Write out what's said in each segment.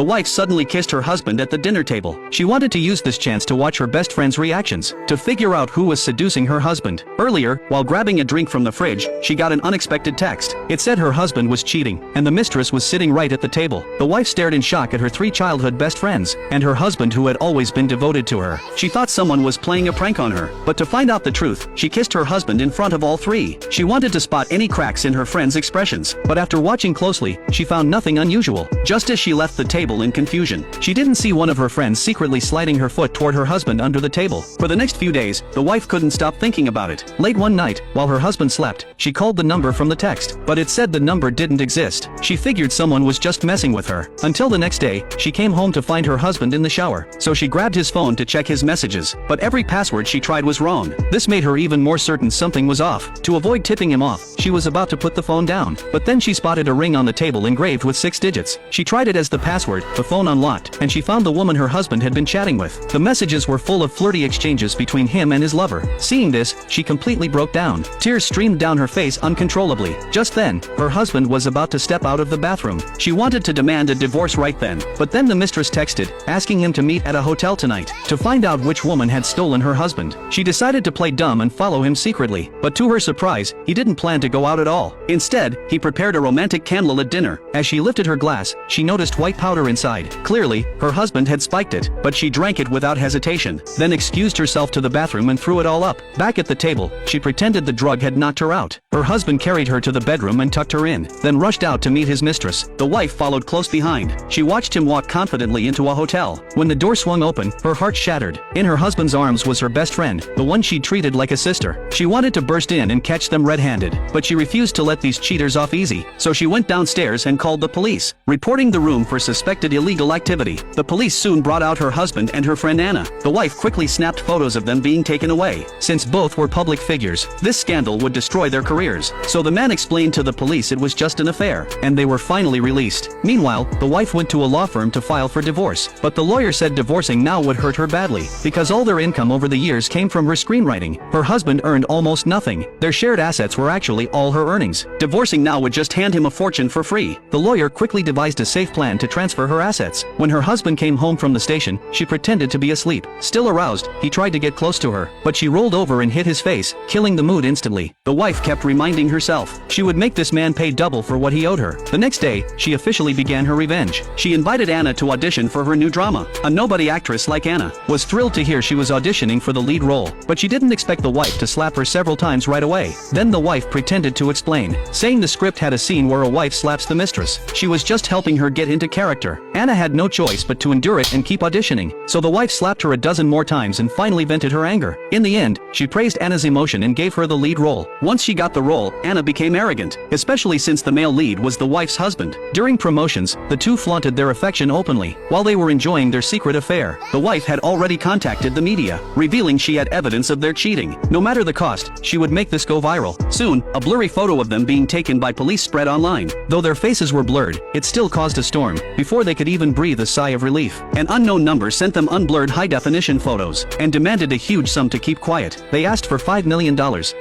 the wife suddenly kissed her husband at the dinner table. She wanted to use this chance to watch her best friend's reactions, to figure out who was seducing her husband. Earlier, while grabbing a drink from the fridge, she got an unexpected text. It said her husband was cheating, and the mistress was sitting right at the table. The wife stared in shock at her 3 childhood best friends, and her husband who had always been devoted to her. She thought someone was playing a prank on her, but to find out the truth, she kissed her husband in front of all 3. She wanted to spot any cracks in her friend's expressions, but after watching closely, she found nothing unusual. Just as she left the table in confusion, she didn't see one of her friends secretly sliding her foot toward her husband under the table. For the next few days, the wife couldn't stop thinking about it. Late one night, while her husband slept, she called the number from the text, but it said the number didn't exist. She figured someone was just messing with her. Until the next day, she came home to find her husband in the shower, so she grabbed his phone to check his messages, but every password she tried was wrong. This made her even more certain something was off. To avoid tipping him off, she was about to put the phone down, but then she spotted a ring on the table engraved with 6 digits. She tried it as the password, the phone unlocked, and she found the woman her husband had been chatting with. The messages were full of flirty exchanges between him and his lover. Seeing this, she completely broke down. Tears streamed down her face uncontrollably. Just then, her husband was about to step out of the bathroom. She wanted to demand a divorce right then, but then the mistress texted, asking him to meet at a hotel tonight, to find out which woman had stolen her husband. She decided to play dumb and follow him secretly, but to her surprise, he didn't plan to go out at all. Instead, he prepared a romantic candlelit dinner. As she lifted her glass, she noticed white powder inside. Clearly, her husband had spiked it, but she drank it without hesitation, then excused herself to the bathroom and threw it all up. Back at the table, she pretended the drug had knocked her out. Her husband carried her to the bedroom and tucked her in, then rushed out to meet his mistress. The wife followed close behind. She watched him walk confidently into a hotel. When the door swung open, her heart shattered. In her husband's arms was her best friend, the one she'd treated like a sister. She wanted to burst in and catch them red-handed, but she refused to let these cheaters off easy, so she went downstairs and called the police, reporting the room for suspected illegal activity. The police soon brought out her husband and her friend Anna. The wife quickly snapped photos of them being taken away. Since both were public figures, this scandal would destroy their careers, so the man explained to the police it was just an affair, and they were finally released. Meanwhile, the wife went to a law firm to file for divorce, but the lawyer said divorcing now would hurt her badly, because all their income over the years came from her screenwriting. Her husband earned almost nothing. Their shared assets were actually all her earnings. Divorcing now would just hand him a fortune for free. The lawyer quickly devised a safe plan to transfer her assets. When her husband came home from the station, she pretended to be asleep. Still aroused, he tried to get close to her, but she rolled over and hit his face, killing the mood instantly. The wife kept reminding herself she would make this man pay double for what he owed her. The next day, she officially began her revenge. She invited Anna to audition for her new drama. A nobody actress like Anna was thrilled to hear she was auditioning for the lead role, but she didn't expect the wife to slap her several times right away. Then the wife pretended to explain, saying the script had a scene where a wife slaps the mistress. She was just helping her get into character. Anna had no choice but to endure it and keep auditioning, so the wife slapped her a dozen more times and finally vented her anger. In the end, she praised Anna's emotion and gave her the lead role. Once she got the role, Anna became arrogant, especially since the male lead was the wife's husband. During promotions, the two flaunted their affection openly. While they were enjoying their secret affair, the wife had already contacted the media, revealing she had evidence of their cheating. No matter the cost, she would make this go viral. Soon, a blurry photo of them being taken by police spread online. Though their faces were blurred, it still caused a storm. Before they could even breathe a sigh of relief, an unknown number sent them unblurred high-definition photos and demanded a huge sum to keep quiet. They asked for $5 million,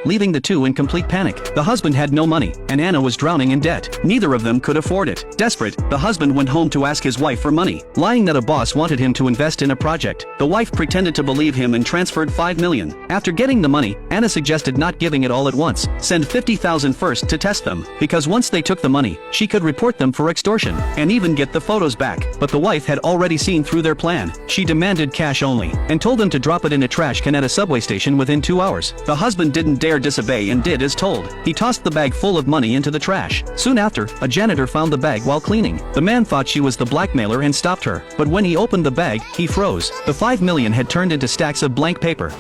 leaving the two in complete panic. The husband had no money, and Anna was drowning in debt. Neither of them could afford it. Desperate, the husband went home to ask his wife for money, lying that a boss wanted him to invest in a project. The wife pretended to believe him and transferred $5 million. After getting the money, Anna suggested not giving it all at once. Send $50,000 first to test them, because once they took the money, she could report them for extortion, and even get the photos back. But the wife had already seen through their plan. She demanded cash only, and told them to drop it in a trash can at a subway station within 2 hours. The husband didn't dare disobey and did as told. He tossed the bag full of money into the trash. Soon after, a janitor found the bag while cleaning. The man thought she was the blackmailer and stopped her, but when he opened the bag, he froze. The $5 million had turned into stacks of blank paper.